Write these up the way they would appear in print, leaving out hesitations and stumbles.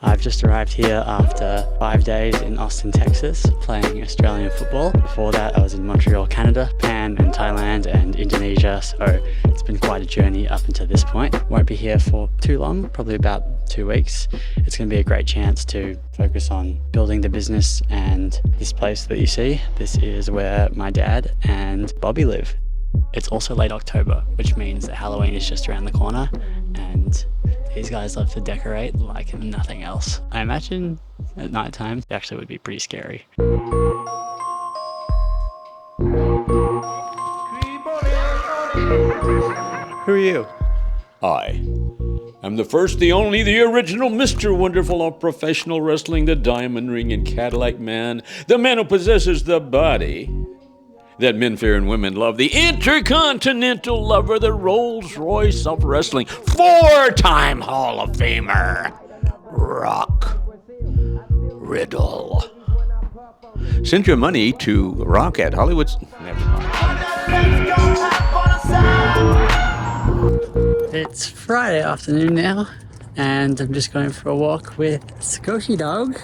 I've just arrived here after 5 days in Austin, Texas, playing Australian football. Before that, I was in Montreal, Canada, Japan and Thailand and Indonesia. So it's been quite a journey up until this point. Won't be here for too long, probably about 2 weeks. It's going to be a great chance to focus on building the business. And this place that you see, this is where my dad and Bobby live. It's also late October, which means that Halloween is just around the corner, and these guys love to decorate like nothing else. I imagine at night time it actually would be pretty scary. Who are you? I am the first, the only, the original Mr. Wonderful of professional wrestling, the diamond ring and Cadillac man, the man who possesses the body that men fear and women love, the intercontinental lover, the Rolls Royce of wrestling, 4-time Hall of Famer, Rock Riddle. Send your money to Rock at Hollywood's. Never mind. It's Friday afternoon now, and I'm just going for a walk with Scotty Dog.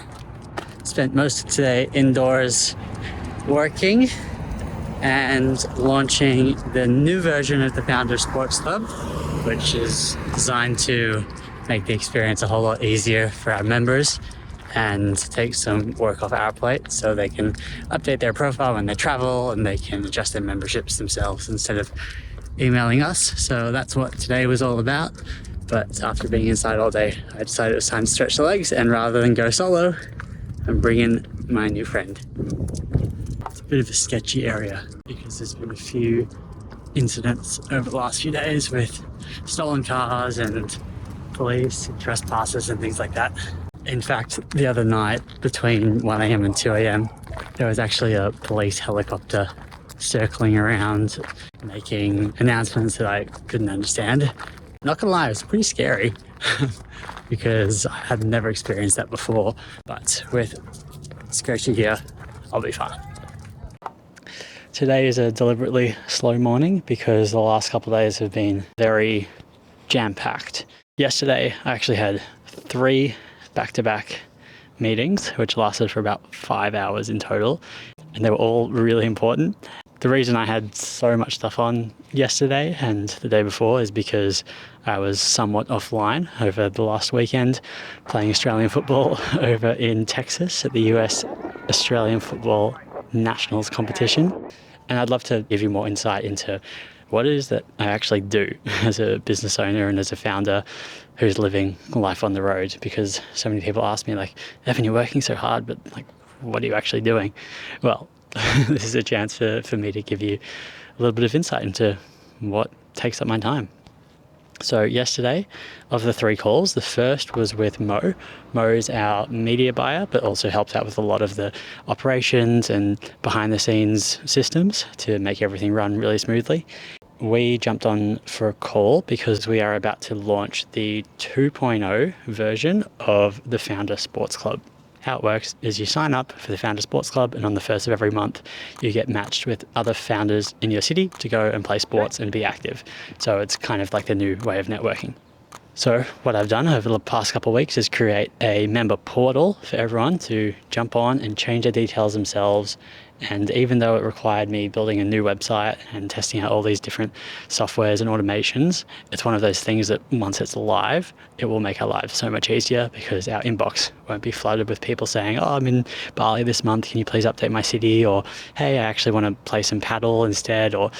Spent most of today indoors working and launching the new version of the Founder Sports Club, which is designed to make the experience a whole lot easier for our members and take some work off our plate so they can update their profile when they travel and they can adjust their memberships themselves instead of emailing us. So that's what today was all about. But after being inside all day, I decided it was time to stretch the legs, and rather than go solo, I'm bringing my new friend. It's a bit of a sketchy area because there's been a few incidents over the last few days with stolen cars and police and trespassers and things like that. In fact, the other night between 1 a.m. and 2 a.m. there was actually a police helicopter circling around making announcements that I couldn't understand. Not gonna lie, it was pretty scary because I had never experienced that before, but with Scratchy here, I'll be fine. Today is a deliberately slow morning because the last couple of days have been very jam-packed. Yesterday, I actually had 3 back-to-back meetings, which lasted for about 5 hours in total, and they were all really important. The reason I had so much stuff on yesterday and the day before is because I was somewhat offline over the last weekend playing Australian football over in Texas at the US Australian Football Nationals competition. And I'd love to give you more insight into what it is that I actually do as a business owner and as a founder who's living life on the road, because so many people ask me like, Evan, you're working so hard, but like, what are you actually doing? Well, this is a chance for me to give you a little bit of insight into what takes up my time. So yesterday, of the 3 calls, the first was with Mo. Mo is our media buyer, but also helps out with a lot of the operations and behind the scenes systems to make everything run really smoothly. We jumped on for a call because we are about to launch the 2.0 version of the Founder Sports Club. How it works is you sign up for the Founder Sports Club, and on the first of every month, you get matched with other founders in your city to go and play sports and be active. So it's kind of like the new way of networking. So what I've done over the past couple of weeks is create a member portal for everyone to jump on and change their details themselves. And even though it required me building a new website and testing out all these different softwares and automations, it's one of those things that once it's live, it will make our lives so much easier because our inbox won't be flooded with people saying, oh, I'm in Bali this month, can you please update my city? Or, hey, I actually want to play some paddle instead, or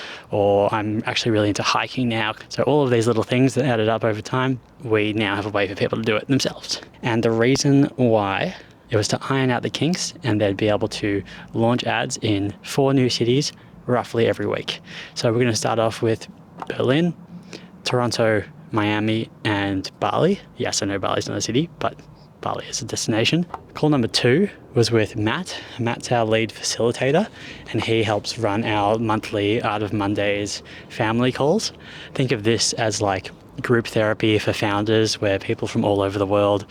I'm actually really into hiking now. So all of these little things that added up over time, we now have a way for people to do it themselves. And the reason why it was to iron out the kinks, and they'd be able to launch ads in 4 new cities roughly every week. So we're going to start off with Berlin, Toronto, Miami, and Bali. Yes, I know Bali's not a city, but Bali is a destination. Call number 2 was with Matt. Matt's our lead facilitator, and he helps run our monthly Art of Mondays family calls. Think of this as like group therapy for founders, where people from all over the world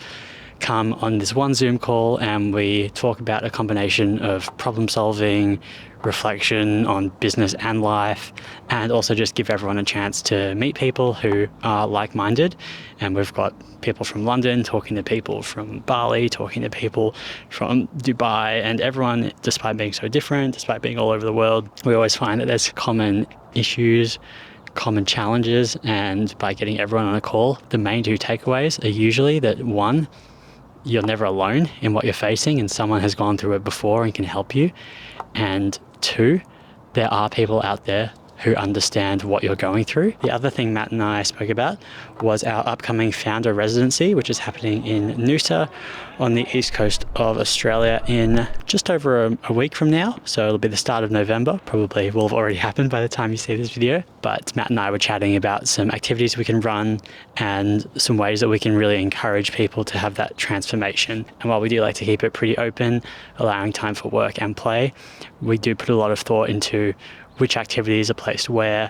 come on this one Zoom call and we talk about a combination of problem solving, reflection on business and life, and also just give everyone a chance to meet people who are like-minded. And we've got people from London talking to people from Bali, talking to people from Dubai, and everyone, despite being so different, despite being all over the world, we always find that there's common issues, common challenges, and by getting everyone on a call, the main two takeaways are usually that one, you're never alone in what you're facing and someone has gone through it before and can help you. And two, there are people out there who understand what you're going through. The other thing Matt and I spoke about was our upcoming founder residency, which is happening in Noosa on the east coast of Australia in just over a week from now. So it'll be the start of November. Probably will have already happened by the time you see this video. But Matt and I were chatting about some activities we can run and some ways that we can really encourage people to have that transformation. And while we do like to keep it pretty open, allowing time for work and play, we do put a lot of thought into which activities are placed where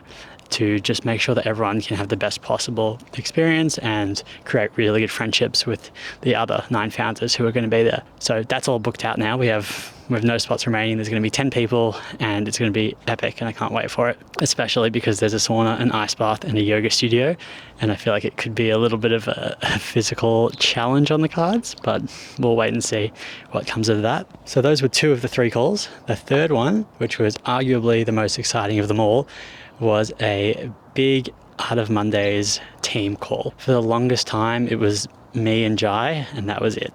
to just make sure that everyone can have the best possible experience and create really good friendships with the other 9 founders who are going to be there. So that's all booked out now. We have no spots remaining. There's going to be 10 people and it's going to be epic and I can't wait for it, especially because there's a sauna, an ice bath and a yoga studio. And I feel like it could be a little bit of a physical challenge on the cards, but we'll wait and see what comes of that. So those were 2 of the 3 calls. The third one, which was arguably the most exciting of them all, was a big Art of Mondays team call. For the longest time, it was me and Jai, and that was it.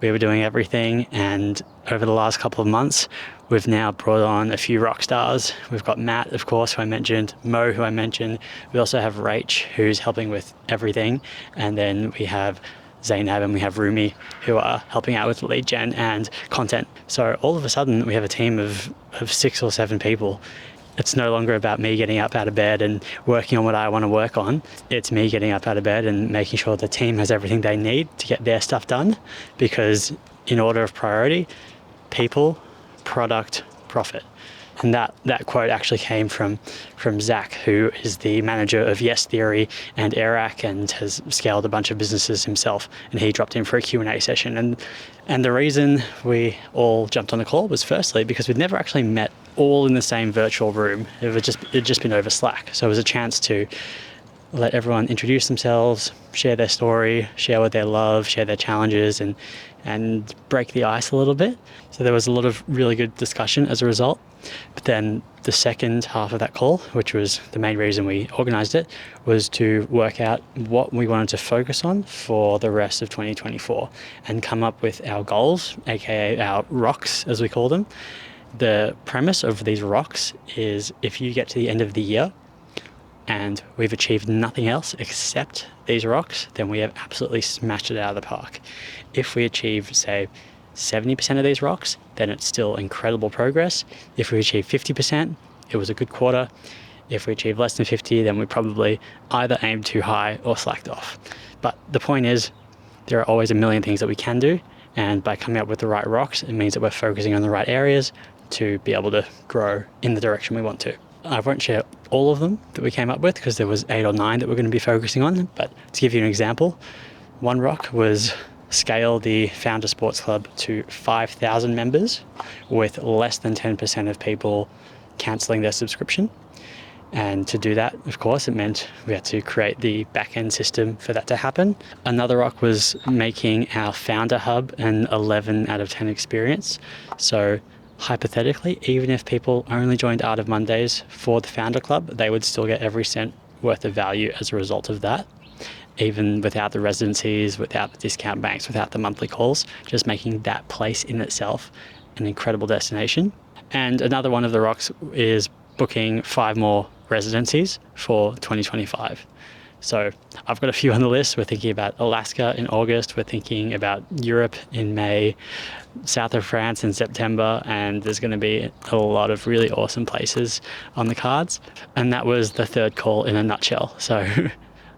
We were doing everything, and over the last couple of months, we've now brought on a few rock stars. We've got Matt, of course, who I mentioned, Mo, who I mentioned. We also have Rach, who's helping with everything, and then we have Zainab and we have Rumi, who are helping out with lead gen and content. So all of a sudden, we have a team of 6 or 7 people. It's no longer about me getting up out of bed and working on what I want to work on. It's me getting up out of bed and making sure the team has everything they need to get their stuff done. Because in order of priority, people, product, profit. And that quote actually came from Zach, who is the manager of Yes Theory and Airac and has scaled a bunch of businesses himself. And he dropped in for a Q&A session. And the reason we all jumped on the call was firstly because we'd never actually met all in the same virtual room. It'd just been over Slack. So it was a chance to let everyone introduce themselves, share their story, share what they love, share their challenges, and break the ice a little bit. So there was a lot of really good discussion as a result. But then the second half of that call, which was the main reason we organised it, was to work out what we wanted to focus on for the rest of 2024 and come up with our goals, aka our rocks, as we call them. The premise of these rocks is if you get to the end of the year and we've achieved nothing else except these rocks, then we have absolutely smashed it out of the park. If we achieve, say, 70% of these rocks, then it's still incredible progress. If we achieve 50%, it was a good quarter. If we achieve less than 50, then we probably either aimed too high or slacked off. But the point is, there are always a million things that we can do. And by coming up with the right rocks, it means that we're focusing on the right areas to be able to grow in the direction we want to. I won't share all of them that we came up with because there was 8 or 9 that we're going to be focusing on. But to give you an example, one rock was scale the Founder Sports Club to 5,000 members with less than 10% of people cancelling their subscription. And to do that, of course, it meant we had to create the back-end system for that to happen. Another rock was making our Founder Hub an 11 out of 10 experience. So hypothetically, even if people only joined Art of Mondays for the Founder Club, they would still get every cent worth of value as a result of that. Even without the residencies, without the discount banks, without the monthly calls, just making that place in itself an incredible destination. And another one of the rocks is booking 5 more residencies for 2025. So I've got a few on the list. We're thinking about Alaska in August. We're thinking about Europe in May, south of France in September, and there's going to be a lot of really awesome places on the cards. And that was the third call in a nutshell. So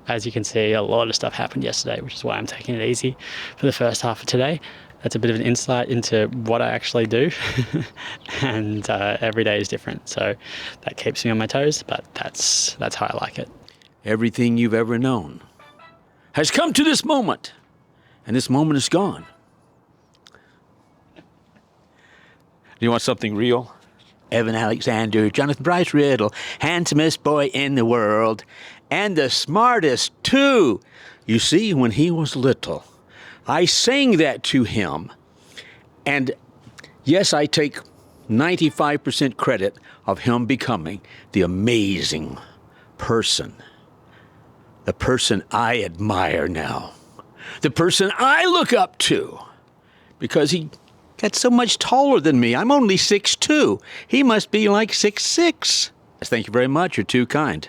as you can see, a lot of stuff happened yesterday, which is why I'm taking it easy for the first half of today. That's a bit of an insight into what I actually do. And every day is different. So that keeps me on my toes, but that's how I like it. Everything you've ever known has come to this moment. and this moment is gone. Do you want something real? Evan Alexander, Jonathan Bryce Riddle, handsomest boy in the world, and the smartest too. You see, when he was little, I sang that to him. And yes, I take 95% credit of him becoming the amazing person. The person I admire now. The person I look up to. Because he got so much taller than me. I'm only 6'2". He must be like 6'6". Thank you very much. You're too kind.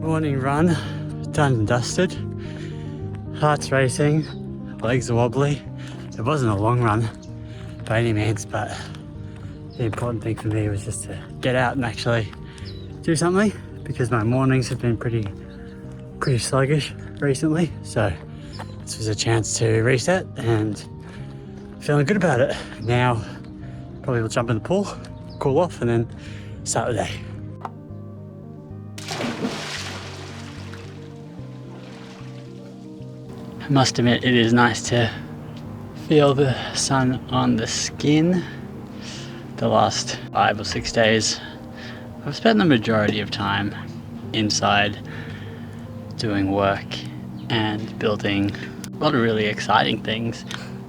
Morning run, done and dusted. Heart's racing, legs are wobbly. It wasn't a long run by any means, but the important thing for me was just to get out and actually do something, because my mornings have been pretty sluggish recently. So this was a chance to reset and feeling good about it. Now probably will jump in the pool, cool off, and then start the day. I must admit, it is nice to feel the sun on the skin. The last 5 or 6 days, I've spent the majority of time inside doing work and building a lot of really exciting things.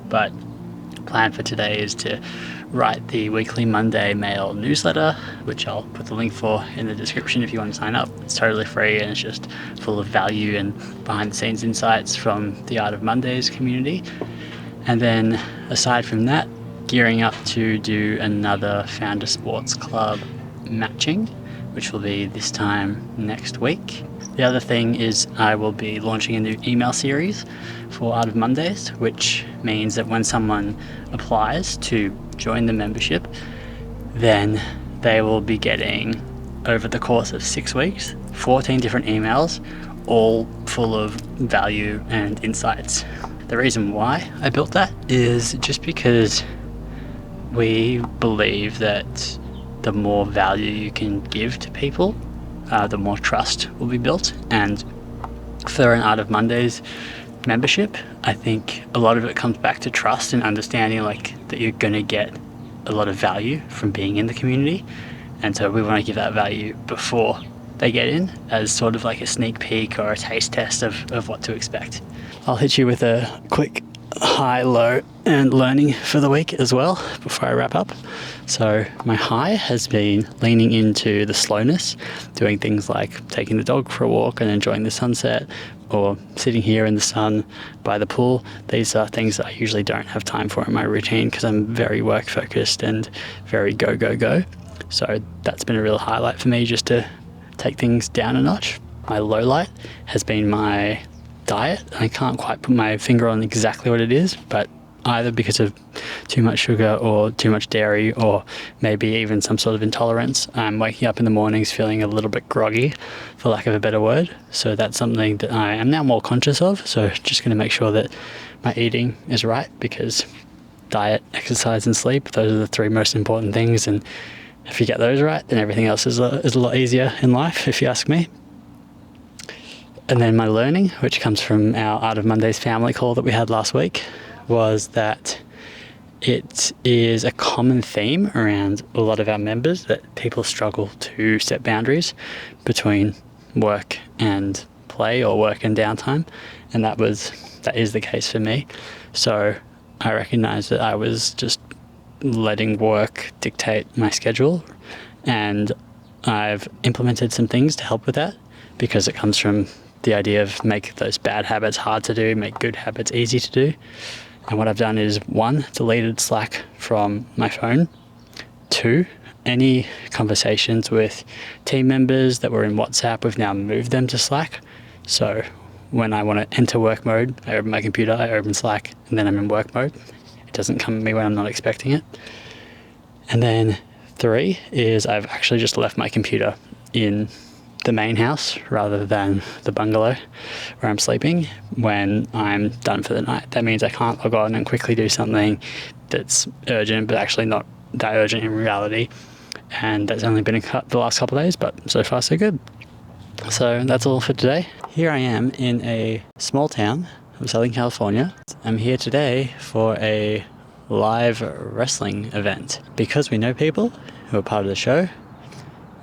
But the plan for today is to write the weekly Monday mail newsletter, which I'll put the link for in the description if you want to sign up. It's totally free and it's just full of value and behind the scenes insights from the Art of Mondays community. And then aside from that, gearing up to do another Founder Sports Club matching, which will be this time next week. The other thing is I will be launching a new email series for Art of Mondays, which means that when someone applies to join the membership, then they will be getting, over the course of 6 weeks, 14 different emails, all full of value and insights. The reason why I built that is just because we believe that the more value you can give to people, the more trust will be built. And for an Art of Mondays membership, I think a lot of it comes back to trust and understanding like that you're going to get a lot of value from being in the community. And so we want to give that value before they get in, as sort of like a sneak peek or a taste test of what to expect. I'll hit you with a quick high, low, and learning for the week as well before I wrap up. So my high has been leaning into the slowness, doing things like taking the dog for a walk and enjoying the sunset, or sitting here in the sun by the pool. These are things that I usually don't have time for in my routine because I'm very work focused and very go, go, go. So that's been a real highlight for me, just to take things down a notch. My low light has been my diet. I can't quite put my finger on exactly what it is, but either because of too much sugar or too much dairy, or maybe even some sort of intolerance, I'm waking up in the mornings feeling a little bit groggy, for lack of a better word. So that's something that I am now more conscious of. So just going to make sure that my eating is right, because diet, exercise and sleep, those are the 3 most important things. And if you get those right, then everything else is a lot easier in life, if you ask me. And then my learning, which comes from our Art of Mondays family call that we had last week, was that it is a common theme around a lot of our members that people struggle to set boundaries between work and play, or work and downtime. And that is the case for me. So I recognized that I was just letting work dictate my schedule, and I've implemented some things to help with that, because it comes from the idea of make those bad habits hard to do, make good habits easy to do. And what I've done is 1, deleted Slack from my phone. 2, any conversations with team members that were in WhatsApp, we've now moved them to Slack. So when I want to enter work mode, I open my computer, I open Slack, and then I'm in work mode. It doesn't come to me when I'm not expecting it. And then 3 is I've actually just left my computer in the main house rather than the bungalow where I'm sleeping when I'm done for the night. That means I can't log on and quickly do something that's urgent, but actually not that urgent in reality. And that's only been the last couple of days, but so far so good. So that's all for today. Here I am in a small town of Southern California. I'm here today for a live wrestling event. Because we know people who are part of the show,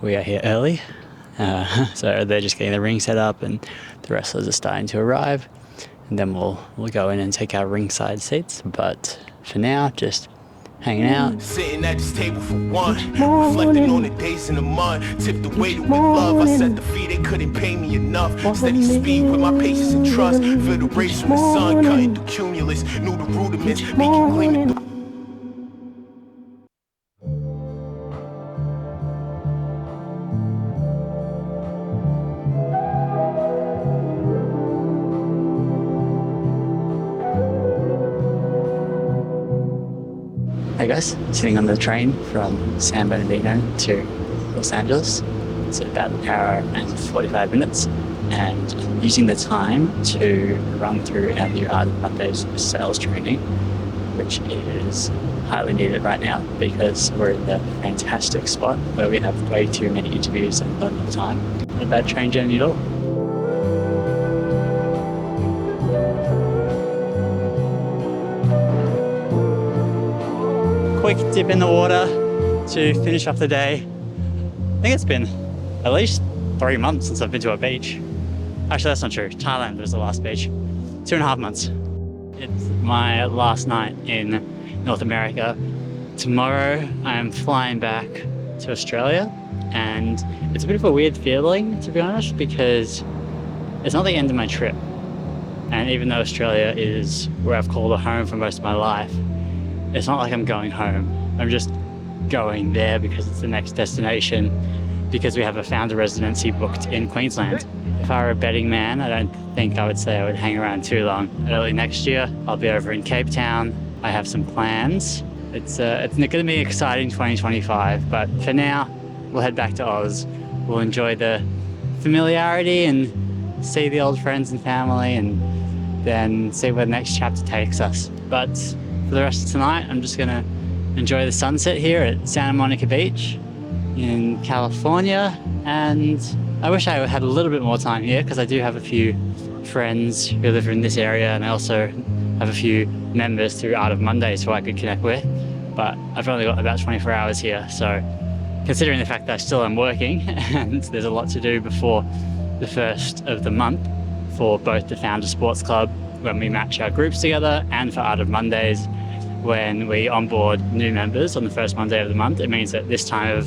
we are here early. So they're just getting the ring set up and the wrestlers are starting to arrive. And then we'll go in and take our ringside seats. But for now, just hanging out. Sitting at this table for one, reflecting on the days in the month, tipped the weight with love. I set the fee, they couldn't pay me enough. Steady speed with my patience and trust. Feel the race from the sun, cutting through cumulus. Knew the rudiments, making claim it. Hey guys, sitting on the train from San Bernardino to Los Angeles. It's about an hour and 45 minutes, and I'm using the time to run through our new Art of Monday's sales training, which is highly needed right now because we're in the fantastic spot where we have way too many interviews and not enough time. Not a bad train journey at all. Quick dip in the water to finish off the day. I think it's been at least 3 months since I've been to a beach. Actually, that's not true. Thailand was the last beach. 2.5 months. It's my last night in North America. Tomorrow I'm flying back to Australia, and it's a bit of a weird feeling, to be honest, because it's not the end of my trip. And even though Australia is where I've called a home for most of my life, it's not like I'm going home. I'm just going there because it's the next destination, because we have a founder residency booked in Queensland. If I were a betting man, I don't think I would say I would hang around too long. Early next year, I'll be over in Cape Town. I have some plans. It's going to be an exciting 2025, but for now, we'll head back to Oz. We'll enjoy the familiarity and see the old friends and family, and then see where the next chapter takes us. But for the rest of tonight, I'm just gonna enjoy the sunset here at Santa Monica Beach in California. And I wish I had a little bit more time here because I do have a few friends who live in this area, and I also have a few members through Art of Mondays who I could connect with. But I've only got about 24 hours here, so considering the fact that I still am working and there's a lot to do before the first of the month for both the Founder Sports Club when we match our groups together, and for Art of Mondays when we onboard new members on the first Monday of the month. It means that this time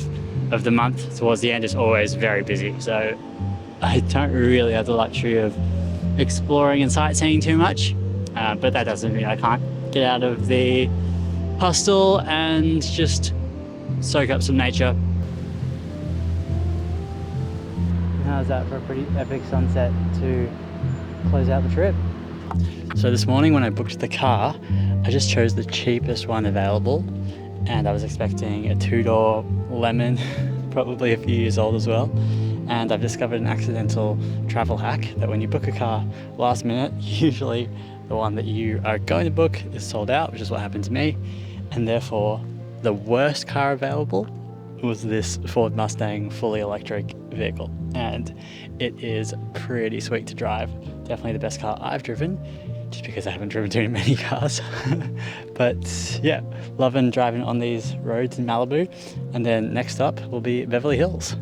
of the month towards the end is always very busy. So I don't really have the luxury of exploring and sightseeing too much, but that doesn't mean I can't get out of the hostel and just soak up some nature. How's that for a pretty epic sunset to close out the trip? So this morning when I booked the car, I just chose the cheapest one available, and I was expecting a 2-door lemon, probably a few years old as well. And I've discovered an accidental travel hack that when you book a car last minute, usually the one that you are going to book is sold out, which is what happened to me. And therefore, the worst car available was this Ford Mustang fully electric vehicle. And it is pretty sweet to drive. Definitely the best car I've driven, just because I haven't driven too many cars. But yeah, loving driving on these roads in Malibu. And then next up will be Beverly Hills.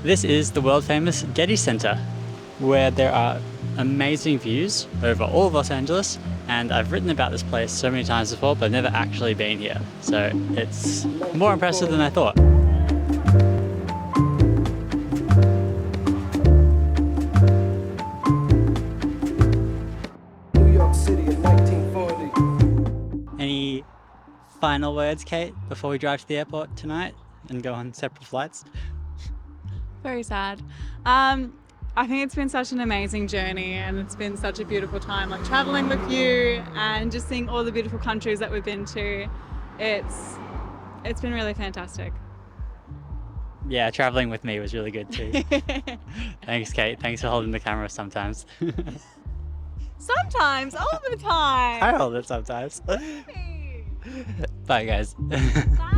This is the world famous Getty Center, where there are amazing views over all of Los Angeles, and I've written about this place so many times before, but I've never actually been here. So it's more impressive than I thought. final words, Kate, before we drive to the airport tonight and go on separate flights? Very sad. I think it's been such an amazing journey, and it's been such a beautiful time, like traveling with you and just seeing all the beautiful countries that we've been to. It's been really fantastic. Yeah, traveling with me was really good too. Thanks, Kate. Thanks for holding the camera sometimes. Sometimes, all the time. I hold it sometimes. Bye, guys. Bye.